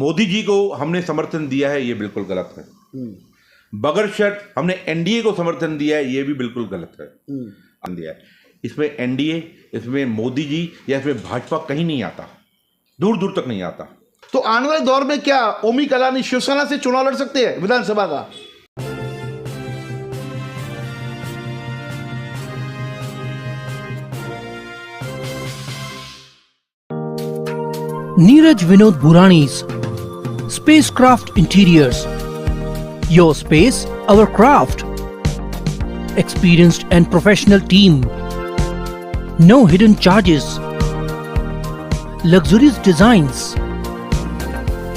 मोदी जी को हमने समर्थन दिया है, ये बिल्कुल गलत है। बगैर शर्त हमने एनडीए को समर्थन दिया है, ये भी बिल्कुल गलत है। दिया है इसमें एनडीए, इसमें मोदी जी या इसमें भाजपा कहीं नहीं आता, दूर दूर तक नहीं आता। तो आने वाले दौर में क्या ओमी कलानी शिवसेना से चुनाव लड़ सकते हैं विधानसभा का? Neeraj Vinod Burani's Spacecraft Interiors. Your space, our craft. Experienced and professional team. No hidden charges. Luxurious designs.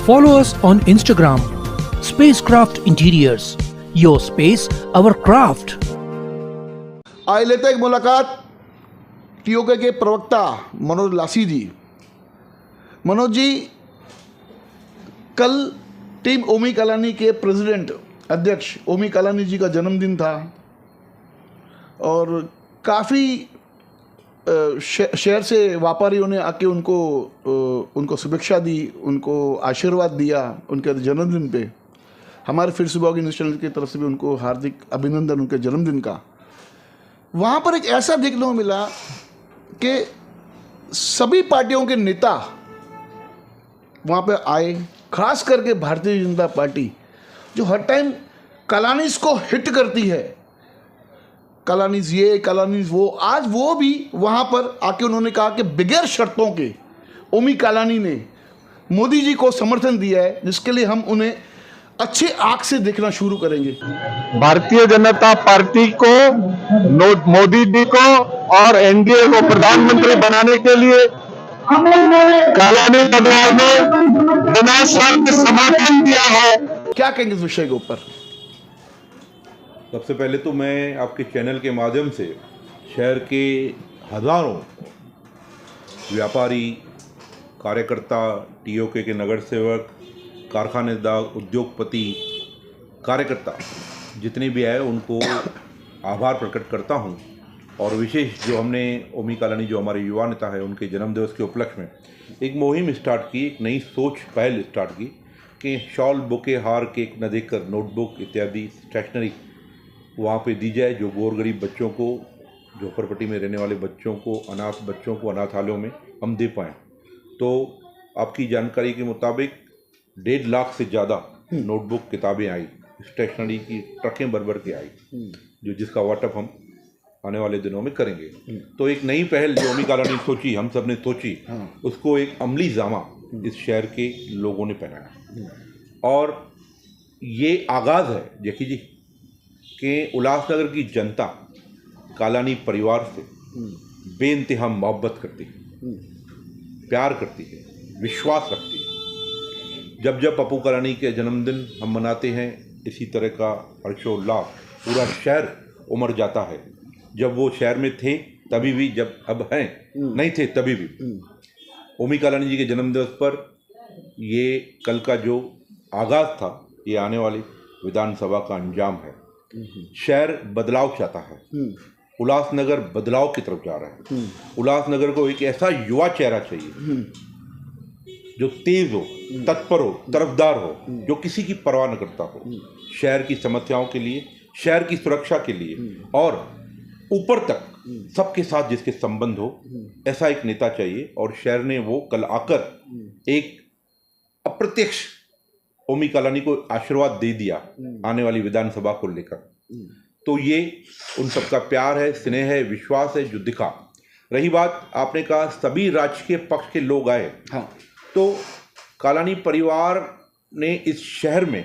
Follow us on Instagram. Spacecraft Interiors. Your space, our craft. आइए लेते हैं एक मुलाकात टीओके के प्रवक्ता मनोज लासी जी। मनोज जी, कल टीम ओमी कलानी के प्रेसिडेंट अध्यक्ष ओमी कलानी जी का जन्मदिन था और काफ़ी शहर से व्यापारियों ने आके उनको शुभेच्छा दी, उनको आशीर्वाद दिया उनके जन्मदिन पे। हमारे फिर सुबह न्यूज़ चैनल की तरफ से भी उनको हार्दिक अभिनंदन उनके जन्मदिन का। वहाँ पर एक ऐसा देखने को मिला कि सभी पार्टियों के नेता वहाँ पे आए, खास करके भारतीय जनता पार्टी जो हर टाइम कलानीज को हिट करती है, कलानीज ये कलानीज वो, आज वो भी वहाँ पर आके उन्होंने कहा कि बगैर शर्तों के ओमी कलानी ने मोदी जी को समर्थन दिया है, जिसके लिए हम उन्हें अच्छी आंख से देखना शुरू करेंगे। भारतीय जनता पार्टी को, मोदी जी को और एनडीए को प्रधानमंत्री बनाने के लिए कलानी परिवार ने बिना शर्त समर्थन दिया है। क्या कहेंगे इस विषय के ऊपर? सबसे पहले तो मैं आपके चैनल के माध्यम से शहर के हजारों व्यापारी, कार्यकर्ता, टीओके के नगर सेवक, कारखानेदार, उद्योगपति, कार्यकर्ता जितने भी आए उनको आभार प्रकट करता हूं। और विशेष जो हमने ओमी कलानी जो हमारे युवा नेता है उनके जन्मदिवस के उपलक्ष्य में एक मुहिम स्टार्ट की, एक नई सोच पहल स्टार्ट की कि शॉल, बुके, हार, केक न देकर नोटबुक इत्यादि स्टेशनरी वहाँ पे दी जाए, जो गोर गरीब बच्चों को, झोपड़पट्टी में रहने वाले बच्चों को, अनाथ बच्चों को अनाथालयों में हम दे पाएँ। तो आपकी जानकारी के मुताबिक 1.5 लाख से ज़्यादा नोटबुक किताबें आई, स्टेशनरी की ट्रकें भर के आई, जो जिसका वाटअप हम आने वाले दिनों में करेंगे। तो एक नई पहल जो ओमी कलानी सोची, हम सब ने सोची, उसको एक अमली जामा इस शहर के लोगों ने पहनाया। और ये आगाज़ है देखिए जी कि उल्लासनगर की जनता कलानी परिवार से बेइंतहा मोहब्बत करती है, प्यार करती है, विश्वास रखती है। जब जब पप्पू कलानी के जन्मदिन हम मनाते हैं, इसी तरह का हर्षोल्लास पूरा शहर उमड़ जाता है। जब वो शहर में थे तभी भी, जब अब हैं नहीं थे तभी भी। ओमी कलानी जी के जन्मदिवस पर ये कल का जो आगाज़ था, ये आने वाली विधानसभा का अंजाम है। शहर बदलाव चाहता है, उल्लासनगर बदलाव की तरफ जा रहा है। उल्लासनगर को एक ऐसा युवा चेहरा चाहिए जो तेज हो, तत्पर हो, तरफदार हो, जो किसी की परवाह न करता हो, शहर की समस्याओं के लिए, शहर की सुरक्षा के लिए और ऊपर तक सबके साथ जिसके संबंध हो, ऐसा एक नेता चाहिए। और शहर ने वो कल आकर एक अप्रत्यक्ष ओमी कलानी को आशीर्वाद दे दिया आने वाली विधानसभा को लेकर। तो ये उन सबका प्यार है, स्नेह है, विश्वास है जो दिखा। रही बात आपने कहा सभी राजकीय पक्ष के लोग आए, हाँ, तो कलानी परिवार ने इस शहर में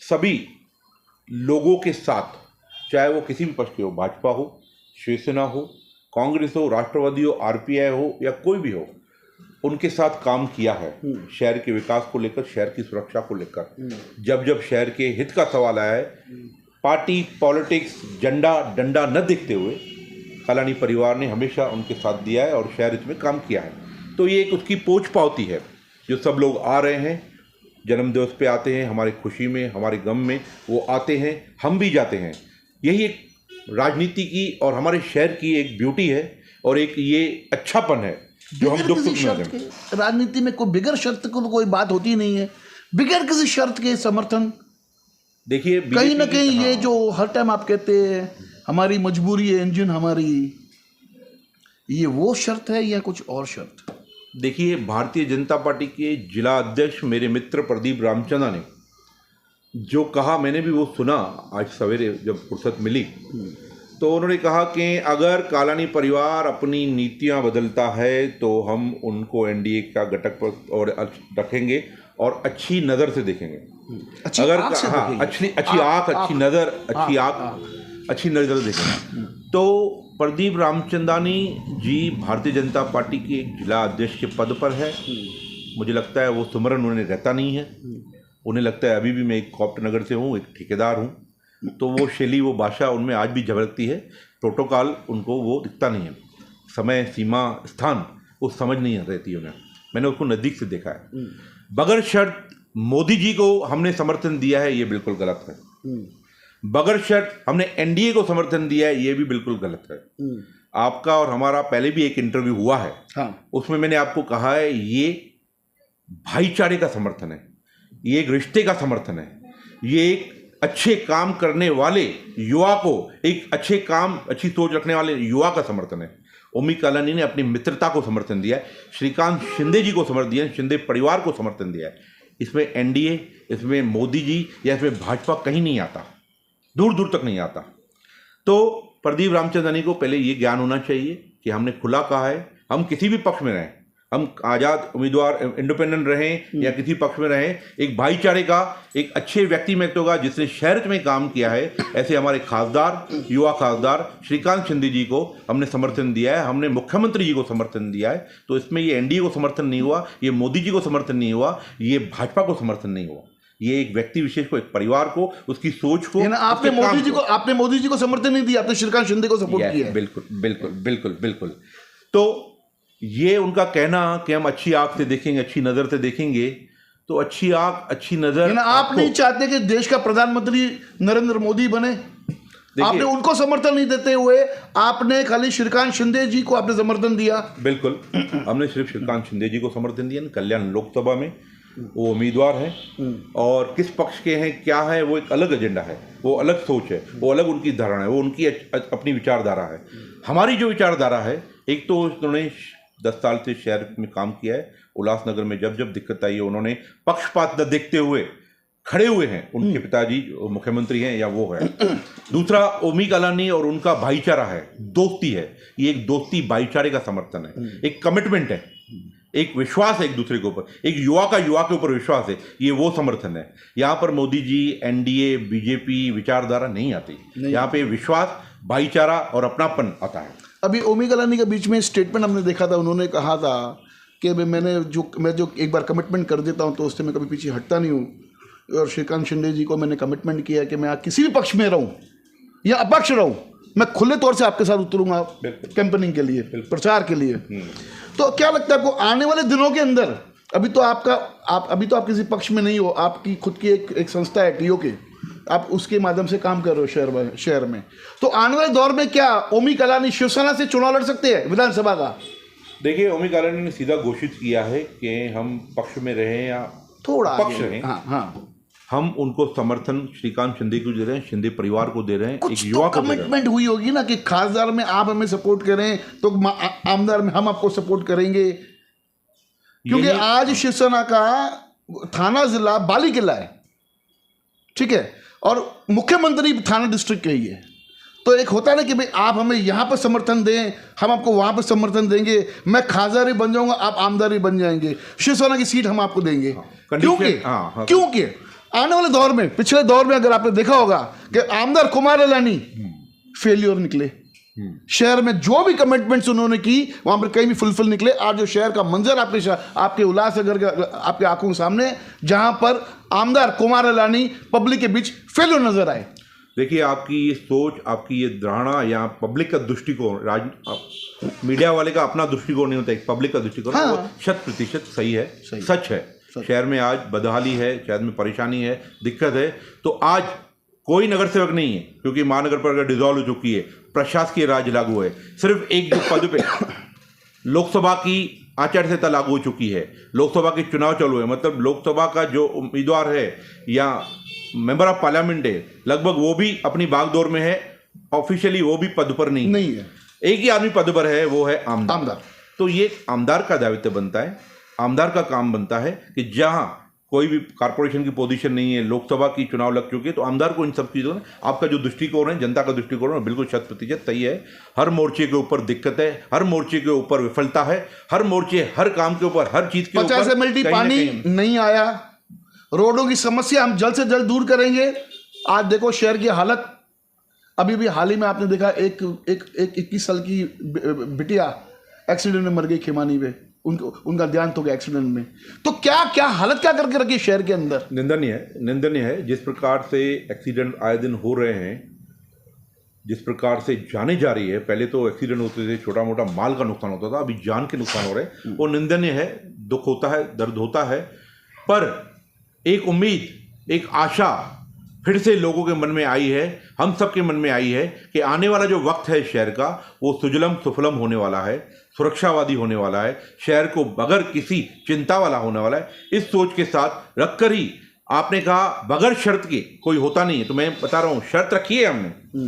सभी लोगों के साथ, चाहे वो किसी भी पक्ष के हो, भाजपा हो, शिवसेना हो, कांग्रेस हो, राष्ट्रवादी हो, आरपीआई हो या कोई भी हो, उनके साथ काम किया है शहर के विकास को लेकर, शहर की सुरक्षा को लेकर। जब जब शहर के हित का सवाल आया है, पार्टी, पॉलिटिक्स, झंडा, डंडा न देखते हुए कलानी परिवार ने हमेशा उनके साथ दिया है और शहर हित में काम किया है। तो ये एक उसकी पोंछ पावती है जो सब लोग आ रहे हैं, जन्मदिवस पे आते हैं, हमारी खुशी में, हमारे गम में वो आते हैं, हम भी जाते हैं। यही एक राजनीति की और हमारे शहर की एक ब्यूटी है और एक ये अच्छापन है जो हम बिगैर दुख किसी सुख में शर्त होते हैं। के राजनीति में कोई बिगैर शर्त को तो कोई बात होती नहीं है, बिगैर किसी शर्त के समर्थन। देखिए कहीं ना BJP कहीं ये हाँ, जो हर टाइम आप कहते हैं हमारी मजबूरी है इंजन हमारी, ये वो शर्त है या कुछ और शर्त? देखिए भारतीय जनता पार्टी के जिला अध्यक्ष मेरे मित्र प्रदीप रामचंद्र ने जो कहा, मैंने भी वो सुना आज सवेरे जब फुर्सत मिली, तो उन्होंने कहा कि अगर कालानी परिवार अपनी नीतियां बदलता है तो हम उनको एनडीए का घटक पर और रखेंगे और अच्छी नज़र से देखेंगे। अच्छी अगर आँख से हाँ देखेंगे। अच्छी आँख, अच्छी नज़र, अच्छी आँख, अच्छी नज़र से देखेंगे। तो प्रदीप रामचंदानी जी भारतीय जनता पार्टी के एक जिला अध्यक्ष के पद पर है। मुझे लगता है वो सुमरन उन्हें रहता नहीं है, उन्हें लगता है अभी भी मैं एक कॉप्ट नगर से हूँ, एक ठेकेदार हूँ, तो वो शैली वो भाषा उनमें आज भी झलकती है। प्रोटोकॉल उनको वो दिखता नहीं है, समय सीमा स्थान वो समझ नहीं रहती उन्हें। मैंने उसको नज़दीक से देखा है। बगैर शर्त मोदी जी को हमने समर्थन दिया है, ये बिल्कुल गलत है। बगैर शर्त हमने एनडीए को समर्थन दिया है, ये भी बिल्कुल गलत है। आपका और हमारा पहले भी एक इंटरव्यू हुआ है, हाँ। उसमें मैंने आपको कहा है ये भाईचारे का समर्थन है, ये एक रिश्ते का समर्थन है, ये एक अच्छे काम करने वाले युवा को, एक अच्छे काम अच्छी सोच रखने वाले युवा का समर्थन है। ओमी कालानी ने अपनी मित्रता को समर्थन दिया है, श्रीकांत शिंदे जी को समर्थन दिया है, शिंदे परिवार को समर्थन दिया है। इसमें एनडीए, इसमें मोदी जी या इसमें भाजपा कहीं नहीं आता, दूर दूर तक नहीं आता। तो प्रदीप रामचंदानी को पहले ये ज्ञान होना चाहिए कि हमने खुला कहा है, हम किसी भी पक्ष में रहें, हम आज़ाद उम्मीदवार इंडिपेंडेंट रहें या किसी पक्ष में रहें, एक भाईचारे का एक अच्छे व्यक्ति में होगा जिसने शहर में काम किया है। ऐसे हमारे खासदार, युवा खासदार श्रीकांत शिंदे जी को हमने समर्थन दिया है, हमने मुख्यमंत्री जी को समर्थन दिया है। तो इसमें ये एनडीए को समर्थन नहीं हुआ, ये मोदी जी को समर्थन नहीं हुआ, ये भाजपा को समर्थन नहीं हुआ, ये एक व्यक्ति विशेष को, एक परिवार को, उसकी सोच को। आपने मोदी जी को समर्थन नहीं दिया, आपने श्रीकांत शिंदे को सपोर्ट किया है। बिल्कुल बिल्कुल बिल्कुल बिल्कुल। तो ये उनका कहना कि हम अच्छी आंख से देखेंगे, अच्छी नज़र से देखेंगे, तो अच्छी आंख, अच्छी नज़र। आप नहीं चाहते कि देश का प्रधानमंत्री नरेंद्र मोदी बने? आपने उनको समर्थन नहीं देते हुए आपने खाली श्रीकांत शिंदे जी को आपने समर्थन दिया। बिल्कुल, हमने सिर्फ श्रीकांत शिंदे जी को समर्थन दिया। कल्याण लोकसभा में वो उम्मीदवार हैं और किस पक्ष के हैं, क्या है, वो एक अलग एजेंडा है, वो अलग सोच है, वो अलग उनकी धारणा है, वो उनकी अपनी विचारधारा है। हमारी जो विचारधारा है, एक तो उन्होंने 10 साल से शहर में काम किया है, उल्लासनगर में जब जब दिक्कत आई है उन्होंने पक्षपात न देखते हुए खड़े हुए हैं। उनके पिताजी मुख्यमंत्री हैं या वो है। दूसरा, ओमी कालानी और उनका भाईचारा है, दोस्ती है, ये एक दोस्ती भाईचारे का समर्थन है, एक कमिटमेंट है, एक विश्वास है एक दूसरे के ऊपर, एक युवा का युवा के ऊपर विश्वास है, ये वो समर्थन है। यहाँ पर मोदी जी, एनडीए, बीजेपी विचारधारा नहीं आती, यहाँ पे विश्वास, भाईचारा और अपनापन आता है। अभी ओमी कालानी के बीच में स्टेटमेंट हमने देखा था, उन्होंने कहा था कि मैं जो एक बार कमिटमेंट कर देता हूँ तो उससे मैं कभी पीछे हटता नहीं हूँ। और श्रीकांत शिंदे जी को मैंने कमिटमेंट किया कि मैं किसी भी पक्ष में रहूँ या अपक्ष रहूँ, मैं खुले तौर से आपके साथ उतरूंगा कैंपेनिंग के लिए, प्रचार के लिए। तो क्या लगता है आपको आने वाले दिनों के अंदर, अभी तो आप किसी पक्ष में नहीं हो, आपकी खुद की एक संस्था है टीओके, आप उसके माध्यम से काम कर रहे हो शहर में, तो आने वाले दौर में क्या ओमी कालानी शिवसेना से चुनाव लड़ सकते हैं विधानसभा का? देखिए, ओमी कालानी ने सीधा घोषित किया है कि हम पक्ष में रहें या थोड़ा पक्ष रहें, हाँ, हम उनको समर्थन श्रीकांत शिंदे को दे रहे हैं, शिंदे परिवार को दे रहे हैं, कुछ एक युवा को दे रहे हैं। कमिटमेंट हुई होगी ना कि खासदार में आप हमें सपोर्ट करें तो आमदार में हम आपको सपोर्ट करेंगे, क्योंकि आज शिवसेना का थाना जिला बाली किला है, ठीक है, और मुख्यमंत्री थाना डिस्ट्रिक्ट के ही है। तो एक होता है ना कि भाई आप हमें यहाँ पर समर्थन दें, हम आपको वहाँ पर समर्थन देंगे, मैं खासदार बन जाऊंगा, आप आमदार बन जाएंगे, शिवसेना की सीट हम आपको देंगे। क्योंकि आने वाले दौर में, पिछले दौर में अगर आपने देखा होगा कि आमदार कुमार अलानी फेलियर निकले, शहर में जो भी कमिटमेंट्स उन्होंने की वहां पर कहीं भी फुलफिल निकले। आज जो शहर का मंजर आपके उल्लासनगर आपके आंखों के सामने, जहां पर आमदार कुमार अलानी पब्लिक के बीच फेलियर नजर आए। देखिए, आपकी ये सोच, आपकी ये धारणा या पब्लिक का दृष्टिकोण, मीडिया वाले का अपना दृष्टिकोण नहीं होता, एक पब्लिक का दृष्टिकोण, हाँ। वो 100% सही है, सच है। शहर में आज बदहाली है, शहर में परेशानी है, दिक्कत है, तो आज कोई नगर सेवक नहीं है, क्योंकि महानगर पालिका डिसॉल्व हो चुकी है, प्रशासकीय राज लागू है। सिर्फ एक पद पे लोकसभा की आचार संहिता लागू हो चुकी है, लोकसभा के चुनाव चालू है, मतलब लोकसभा का जो उम्मीदवार है या मेंबर ऑफ पार्लियामेंट है, लगभग वो भी अपनी भागदौड़ में है, ऑफिशियली वो भी पद पर नहीं है। एक ही आदमी पद पर है, वो है आमदार। तो ये आमदार का दायित्व बनता है, आमदार का काम बनता है कि जहां कोई भी कारपोरेशन की पोजीशन नहीं है, लोकसभा की चुनाव लग चुके हैं, तो आमदार को इन सब चीज़ों में आपका जो दृष्टिकोण है, जनता का दृष्टिकोण है, बिल्कुल 100% सही है। हर मोर्चे के ऊपर दिक्कत है, हर मोर्चे के ऊपर विफलता है, हर मोर्चे, हर काम के ऊपर, हर चीज़ के ऊपर 50 MLD पानी नहीं आया, रोडों की समस्या हम जल्द से जल्द दूर करेंगे। आज देखो शहर की हालत, अभी भी हाल ही में आपने देखा एक 21 साल की बिटिया एक्सीडेंट में मर गई खिमानी में, उनका देहांत हो गया एक्सीडेंट में। तो क्या हालत क्या करके रखी शहर के अंदर। निंदनीय है जिस प्रकार से एक्सीडेंट आए दिन हो रहे हैं, जिस प्रकार से जाने जा रही है। पहले तो एक्सीडेंट होते थे, छोटा मोटा माल का नुकसान होता था, अभी जान के नुकसान हो रहे हैं, वो निंदनीय है, दुख होता है, दर्द होता है। पर एक उम्मीद, एक आशा फिर से लोगों के मन में आई है, हम सब के मन में आई है कि आने वाला जो वक्त है शहर का, वो सुजलम सुफलम होने वाला है, सुरक्षावादी होने वाला है, शहर को बगैर किसी चिंता वाला होने वाला है। इस सोच के साथ रखकर ही आपने कहा बगैर शर्त के कोई होता नहीं है, तो मैं बता रहा हूँ शर्त रखी है हमने।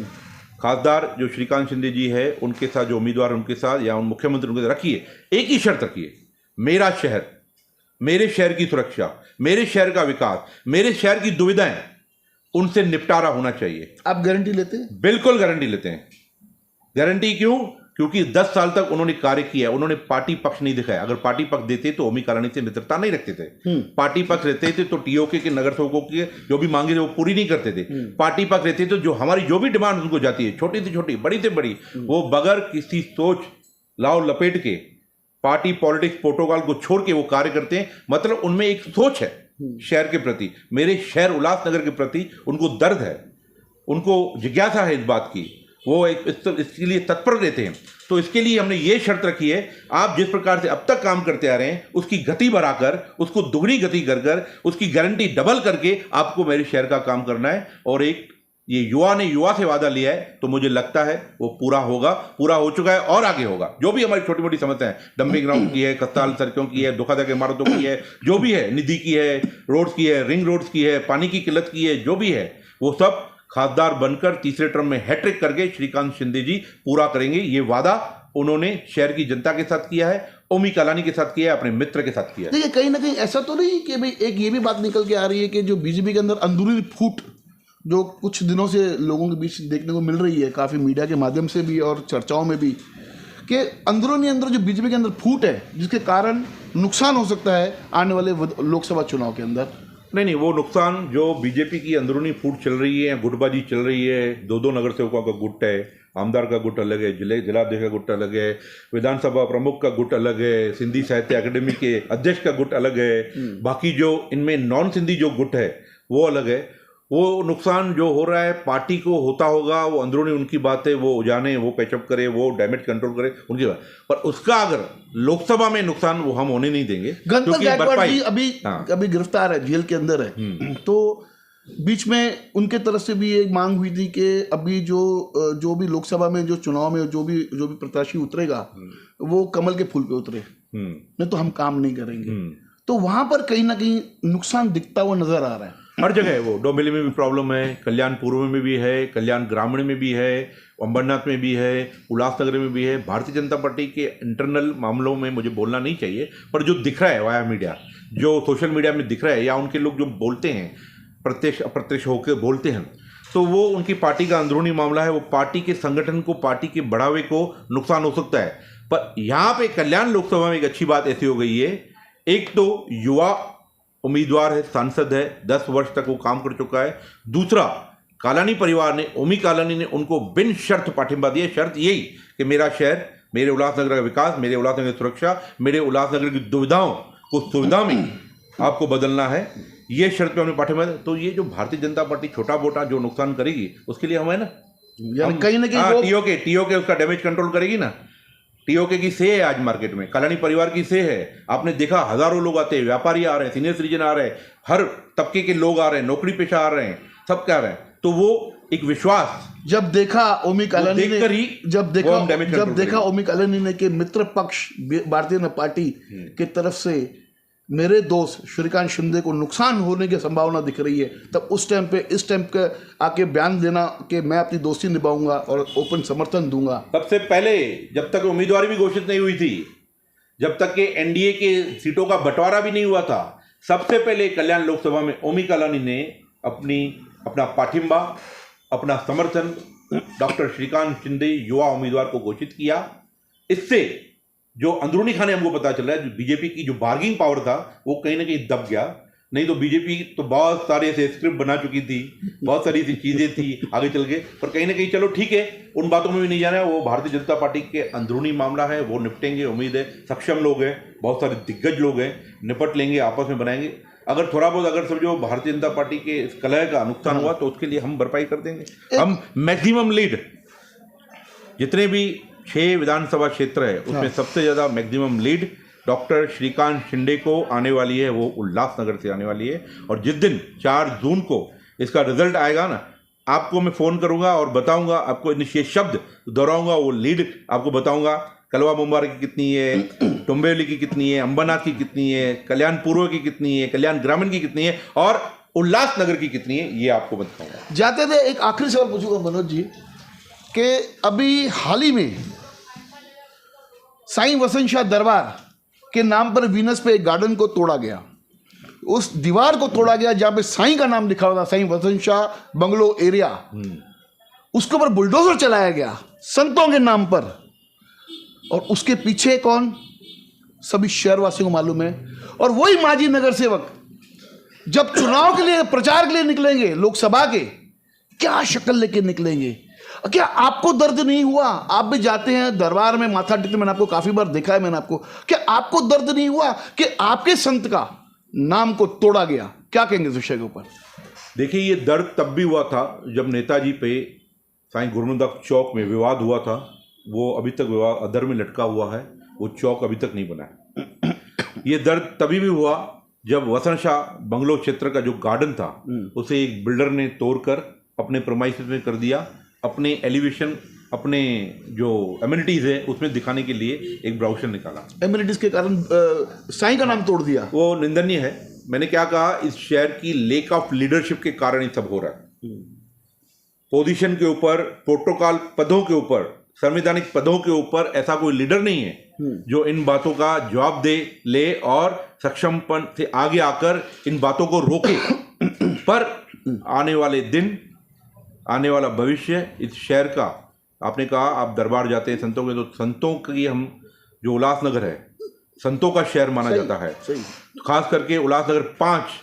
खासदार जो श्रीकांत शिंदे जी है, उनके साथ जो उम्मीदवार उनके साथ या उन मुख्यमंत्री उनके साथ रखिए, एक ही शर्त रखिए, मेरा शहर, मेरे शहर की सुरक्षा, मेरे शहर का विकास, मेरे शहर की दुविधाएं, उनसे निपटारा होना चाहिए। आप गारंटी लेते हैं? बिल्कुल गारंटी लेते हैं। गारंटी क्यों? क्योंकि 10 साल तक उन्होंने कार्य किया, उन्होंने पार्टी पक्ष नहीं दिखाया। अगर पार्टी पक्ष देते तो ओमी कालानी से मित्रता नहीं रखते थे। पार्टी पक्ष रहते थे तो टीओके के नगर सेवकों की जो भी मांगे थे वो पूरी नहीं करते थे। पार्टी पक्ष रहते तो जो हमारी जो भी डिमांड उनको जाती है, छोटी से छोटी, बड़ी से बड़ी, वो बगैर किसी सोच लाओ लपेट के, पार्टी पॉलिटिक्स प्रोटोकॉल को छोड़ के वो कार्य करते हैं। मतलब उनमें एक सोच है शहर के प्रति, मेरे शहर उल्लासनगर के प्रति उनको दर्द है, उनको जिज्ञासा है इस बात की, वो इसके लिए तत्पर रहते हैं। तो इसके लिए हमने ये शर्त रखी है, आप जिस प्रकार से अब तक काम करते आ रहे हैं उसकी गति बढ़ाकर, उसको दुगनी गति कर उसकी गारंटी डबल करके आपको मेरे शहर का काम करना है। और एक ये युवा ने युवा से वादा लिया है, तो मुझे लगता है वो पूरा होगा, पूरा हो चुका है और आगे होगा। जो भी हमारी छोटी मोटी समस्या है, डंपिंग ग्राउंड की है, कत्ताल सड़कों की है, धोखाधड़ी इमारतों की है, जो भी है, निधि की है, रोड्स की है, रिंग रोड्स की है, पानी की किल्लत की है, जो भी है, वो सब खासदार बनकर तीसरे टर्म में हैट्रिक करके श्रीकांत शिंदे जी पूरा करेंगे। ये वादा उन्होंने शहर की जनता के साथ किया है, ओमी कालानी के साथ किया है, अपने मित्र के साथ किया है। देखिए कहीं ना कहीं ऐसा तो नहीं कि भाई एक ये भी बात निकल के आ रही है कि जो बीजेपी के अंदर अंदरूनी फूट जो कुछ दिनों से लोगों के बीच देखने को मिल रही है, काफ़ी मीडिया के माध्यम से भी और चर्चाओं में भी, कि अंदर जो बीजेपी के अंदर फूट है जिसके कारण नुकसान हो सकता है आने वाले लोकसभा चुनाव के अंदर। नहीं, वो नुकसान जो बीजेपी की अंदरूनी फूट चल रही है, गुटबाजी चल रही है, दो नगर सेवकों का गुट है, आमदार का गुट अलग है, जिलाध्यक्ष का गुट अलग है, विधानसभा प्रमुख का गुट अलग है, सिंधी साहित्य अकेडमी के अध्यक्ष का गुट अलग है, बाकी जो इनमें नॉन सिंधी जो गुट है वो अलग है। वो नुकसान जो हो रहा है पार्टी को होता होगा, वो अंदरूनी उनकी बात है, वो जाने, वो पैचअप करे, वो डैमेज कंट्रोल करे, उनकी बात। पर उसका अगर लोकसभा में नुकसान वो हम होने नहीं देंगे। गणपत गायकवाड़ जी अभी गिरफ्तार है, जेल के अंदर है। तो बीच में उनके तरफ से भी एक मांग हुई थी कि अभी जो भी लोकसभा में जो चुनाव में जो भी प्रत्याशी उतरेगा वो कमल के फूल पे उतरे, नहीं तो हम काम नहीं करेंगे। तो वहां पर कहीं ना कहीं नुकसान दिखता हुआ नजर आ रहा है। हर जगह है वो, डोंबिवली में भी प्रॉब्लम है, कल्याण पूर्व में भी है, कल्याण ग्रामीण में भी है, अंबरनाथ में भी है, उल्लासनगर में भी है। भारतीय जनता पार्टी के इंटरनल मामलों में मुझे बोलना नहीं चाहिए, पर जो दिख रहा है वाया मीडिया, जो सोशल मीडिया में दिख रहा है, या उनके लोग जो बोलते हैं, प्रत्यक्ष अप्रत्यक्ष होकर बोलते हैं, तो वो उनकी पार्टी का अंदरूनी मामला है। वो पार्टी के संगठन को, पार्टी के बढ़ावे को नुकसान हो सकता है। पर यहाँ पे कल्याण लोकसभा में एक अच्छी बात ऐसी हो गई है, एक तो युवा उम्मीदवार है, सांसद है, 10 वर्ष तक वो काम कर चुका है। दूसरा, कालानी परिवार ने, ओमी कालानी ने उनको बिन शर्त पाठिंबा दिया। शर्त यही कि मेरा शहर, मेरे उल्लासनगर का विकास, मेरे उल्लासनगर की सुरक्षा, मेरे उल्लासनगर की दुविधाओं को सुविधा में आपको बदलना है, ये शर्त पे हमने पाठिंबा दिया। तो ये जो भारतीय जनता पार्टी छोटा मोटा जो नुकसान करेगी उसके लिए हम है ना, कहीं ना कहीं टीओके उसका डैमेज कंट्रोल करेगी ना। टीओके की से है आज मार्केट में, कालानी परिवार की से है। आपने देखा हजारों लोग आते हैं, व्यापारी आ रहे हैं, सीनियर सिटीजन आ रहे हैं, हर तबके के लोग आ रहे हैं, नौकरी पेशा आ रहे हैं, सब क्या आ रहे हैं। तो वो एक विश्वास जब देखा ओमी कालानी ने, देखकर ही जब वो हम damage control देखा करेंगे। ओमी कालानी ने कि मित्र पक्ष भारतीय जनता पार्टी की तरफ से मेरे दोस्त श्रीकांत शिंदे को नुकसान होने की संभावना दिख रही है, तब उस टाइम पे इस टाइम के आके बयान देना कि मैं अपनी दोस्ती निभाऊंगा और ओपन समर्थन दूंगा। सबसे पहले जब तक उम्मीदवारी भी घोषित नहीं हुई थी, जब तक कि एनडीए के सीटों का बंटवारा भी नहीं हुआ था, सबसे पहले कल्याण लोकसभा में ओमी कालानी ने अपना पाठिंबा, अपना समर्थन डॉक्टर श्रीकांत शिंदे युवा उम्मीदवार को घोषित किया। इससे जो अंदरूनी खाने हमको पता चल रहा है, जो बीजेपी की जो बार्गिंग पावर था वो कहीं ना कहीं दब गया। नहीं तो बीजेपी तो बहुत सारे ऐसे स्क्रिप्ट बना चुकी थी, बहुत सारी ऐसी चीजें थी आगे चल के, पर कहीं ना कहीं चलो ठीक है, उन बातों में भी नहीं जाना है। वो भारतीय जनता पार्टी के अंदरूनी मामला है, वो निपटेंगे, उम्मीद है। सक्षम लोग हैं, बहुत सारे दिग्गज लोग हैं, निपट लेंगे, आपस में बनाएंगे। अगर थोड़ा बहुत अगर समझो भारतीय जनता पार्टी के इस कलह का नुकसान हुआ तो उसके लिए हम भरपाई कर देंगे। हम मैक्सिमम लीड, जितने भी 6 विधानसभा क्षेत्र है उसमें सबसे ज्यादा maximum lead doctor Shrikant Shinde को आने वाली है, वो उल्लासनगर से आने वाली है। और जिस दिन 4 जून को इसका रिजल्ट आएगा ना, आपको मैं फोन करूंगा और बताऊंगा, आपको ये शब्द दोहराऊंगा, वो लीड आपको बताऊंगा। कलवा मुंबार की कितनी है, टुम्बेली की कितनी है, अंबरनाथ की कितनी है, कल्याण पूर्व की कितनी है, कल्याण ग्रामीण की कितनी है और उल्लासनगर की कितनी है, ये आपको बताऊंगा। जाते थे एक आखिरी सवाल पूछूंगा मनोज जी कि अभी हाल ही में साईं वसंत शाह दरबार के नाम पर वीनस पे एक गार्डन को तोड़ा गया, उस दीवार को तोड़ा गया जहां पे साईं का नाम लिखा हुआ था, साईं वसंत शाह बंगलो एरिया, उसके ऊपर बुलडोजर चलाया गया संतों के नाम पर। और उसके पीछे कौन, सभी शहरवासियों को मालूम है। और वही माजी नगर सेवक जब चुनाव के लिए, प्रचार के लिए निकलेंगे लोकसभा के, क्या शक्ल लेके निकलेंगे? क्या आपको दर्द नहीं हुआ? आप भी जाते हैं दरबार में माथा टेकते, मैंने आपको काफी बार देखा है, मैंने आपको, क्या आपको दर्द नहीं हुआ कि आपके संत का नाम को तोड़ा गया? क्या कहेंगे इस विषय के ऊपर? देखिए, ये दर्द तब भी हुआ था जब नेताजी पे साईं गुरुनानक चौक में विवाद हुआ था। वो अभी तक विवाद अधर में लटका हुआ है, वो चौक अभी तक नहीं बना है। ये दर्द तभी भी हुआ जब वसंत शाह बंगलो क्षेत्र का जो गार्डन था उसे एक बिल्डर ने तोड़कर अपने प्रेमाइसेस में कर दिया, अपने एलिवेशन, अपने जो एमिनिटीज है उसमें दिखाने के लिए एक ब्राउचर निकाला। एमिनिटीज के कारण साईं का नाम तोड़ दिया, वो निंदनीय है। मैंने क्या कहा, इस शहर की लेक ऑफ लीडरशिप के कारण ये सब हो रहा है। पोजीशन के ऊपर, प्रोटोकॉल पदों के ऊपर, संवैधानिक पदों के ऊपर ऐसा कोई लीडर नहीं है जो इन बातों का जवाब दे ले और सक्षमपन से आगे आकर इन बातों को रोके। पर आने वाले दिन, आने वाला भविष्य इस शहर का, आपने कहा आप दरबार जाते हैं संतों के, तो संतों की हम जो उल्लासनगर है संतों का शहर माना जाता है। खास करके उल्लासनगर 5,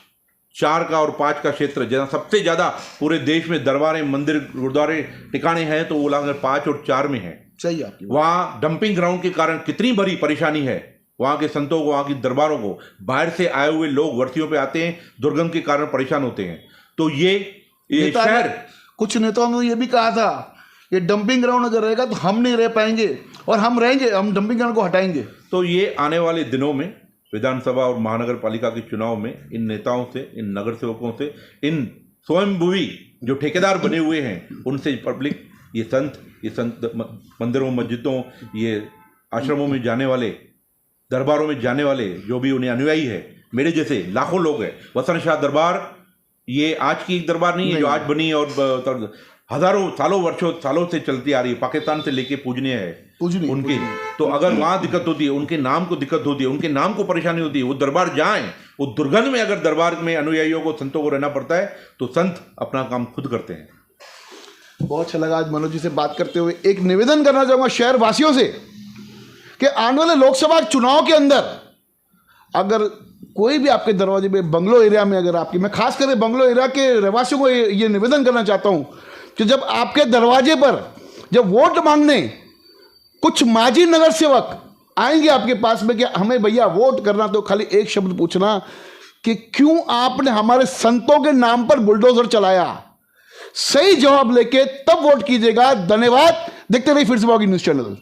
4 का और 5 का क्षेत्र जहाँ सबसे ज़्यादा पूरे देश में दरबारें, मंदिर, गुरुद्वारे, ठिकाने हैं, तो उल्लासनगर 5 और 4 में है। सही आपकी। वहाँ डंपिंग ग्राउंड के कारण कितनी बड़ी परेशानी है वहाँ के संतों को, वहाँ की दरबारों को। बाहर से आए हुए लोग वर्षियों पे आते हैं, दुर्गंध के कारण परेशान होते हैं। तो ये शहर, कुछ नेताओं ने ये भी कहा था ये डंपिंग ग्राउंड अगर रहेगा तो हम नहीं रह पाएंगे, और हम रहेंगे, हम डंपिंग ग्राउंड को हटाएंगे। तो ये आने वाले दिनों में विधानसभा और महानगर पालिका के चुनाव में इन नेताओं से, इन नगर सेवकों से, इन स्वयंभुवी जो ठेकेदार बने हुए हैं उनसे पब्लिक, ये संत मंदिरों, मस्जिदों, ये आश्रमों में जाने वाले, दरबारों में जाने वाले जो भी उन्हें अनुयायी है, मेरे जैसे लाखों लोग हैं। वसंत शाह दरबार ये आज की एक दरबार नहीं है जो आज बनी, और हजारों सालों से चलती आ रही है। पाकिस्तान से लेके पूजनीय है उनकी। तो अगर वहाँ दिक्कत होती है, उनके नाम को दिक्कत होती है, उनके नाम को परेशानी होती है, वो दरबार जाएं, वो दुर्गंध में अगर दरबार में अनुयायियों को, संतों को रहना पड़ता है, तो संत अपना काम खुद करते हैं। बहुत अच्छा लगा आज मनोज जी से बात करते हुए। एक निवेदन करना चाहूंगा शहर वासियों से कि आने वाले लोकसभा चुनाव के अंदर अगर कोई भी आपके दरवाजे पे बंगलो एरिया में, अगर आपकी, मैं खास करके बंगलो एरिया के रहवासियों को ये निवेदन करना चाहता हूं कि जब आपके दरवाजे पर जब वोट मांगने कुछ माजी नगर सेवक आएंगे आपके पास में कि हमें भैया वोट करना, तो खाली एक शब्द पूछना कि क्यों आपने हमारे संतों के नाम पर बुलडोजर चलाया। सही जवाब लेके तब वोट कीजिएगा। धन्यवाद। देखते रहिए फिर से न्यूज़ चैनल।